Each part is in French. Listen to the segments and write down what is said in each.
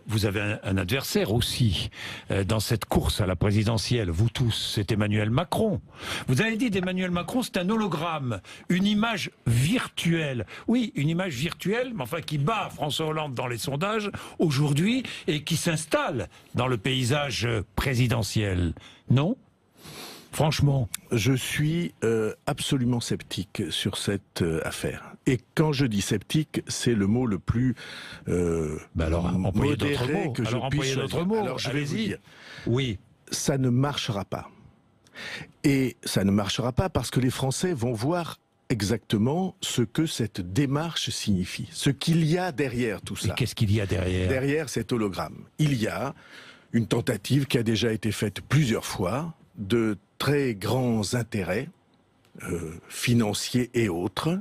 Vous avez un adversaire aussi dans cette course à la présidentielle, vous tous, c'est Emmanuel Macron. Vous avez dit d'Emmanuel Macron, c'est un hologramme, une image virtuelle. Oui, une image virtuelle, mais enfin qui bat François Hollande dans les sondages aujourd'hui et qui s'installe dans le paysage présidentiel. Non ? Franchement. Je suis absolument sceptique sur cette affaire. Et quand je dis sceptique, c'est le mot le plus alors, employez d'autres modéré mots. que je puisse choisir. Alors je vais vous dire, oui, ça ne marchera pas. Et ça ne marchera pas parce que les Français vont voir exactement ce que cette démarche signifie, ce qu'il y a derrière tout ça. Et qu'est-ce qu'il y a derrière ? Derrière cet hologramme, il y a une tentative qui a déjà été faite plusieurs fois de très grands intérêts financiers et autres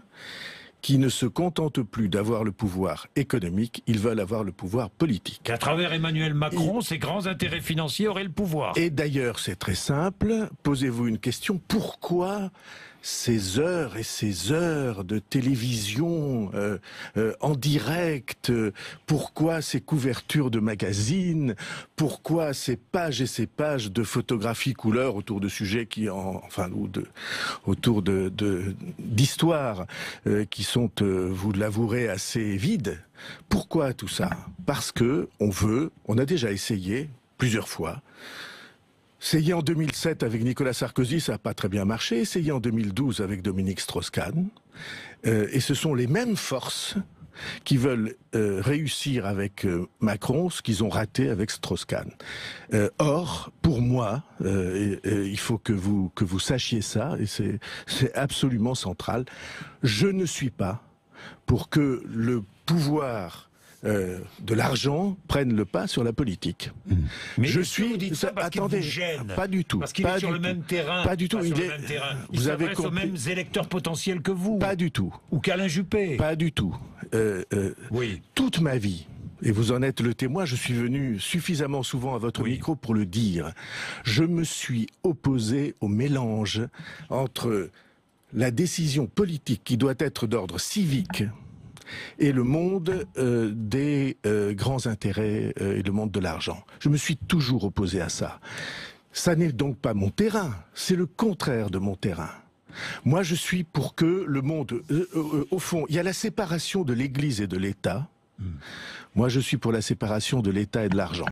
qui ne se contentent plus d'avoir le pouvoir économique, ils veulent avoir le pouvoir politique. Qu'à travers Emmanuel Macron, ces grands intérêts financiers auraient le pouvoir. Et d'ailleurs, c'est très simple, posez-vous une question, pourquoi ces heures et ces heures de télévision en direct, pourquoi ces couvertures de magazines, pourquoi ces pages et ces pages de photographies couleur autour de sujets qui, autour d'histoires qui sont, vous l'avouerez, assez vides. Pourquoi tout ça? Parce que on a déjà essayé plusieurs fois. Essayé en 2007 avec Nicolas Sarkozy, ça n'a pas très bien marché. Essayé en 2012 avec Dominique Strauss-Kahn. Et ce sont les mêmes forces qui veulent réussir avec Macron ce qu'ils ont raté avec Strauss-Kahn. Or, pour moi, il faut que vous sachiez ça, et c'est absolument central, je ne suis pas pour que le pouvoir de l'argent prennent le pas sur la politique. Mais je suis. Vous dites ça parce attendez, qu'il vous gêne. Pas du tout. Parce qu'il est sur le même terrain. Pas du tout. Il s'adresse aux mêmes électeurs potentiels que vous. Pas du tout. Ou qu'Alain Juppé. Pas du tout. Oui. Toute ma vie. Et vous en êtes le témoin, je suis venu suffisamment souvent à votre micro pour le dire. Je me suis opposé au mélange entre la décision politique qui doit être d'ordre civique et le monde des grands intérêts et le monde de l'argent. Je me suis toujours opposé à ça. Ça n'est donc pas mon terrain, c'est le contraire de mon terrain. Moi, je suis pour que le monde... au fond, il y a la séparation de l'Église et de l'État. Moi, je suis pour la séparation de l'État et de l'argent.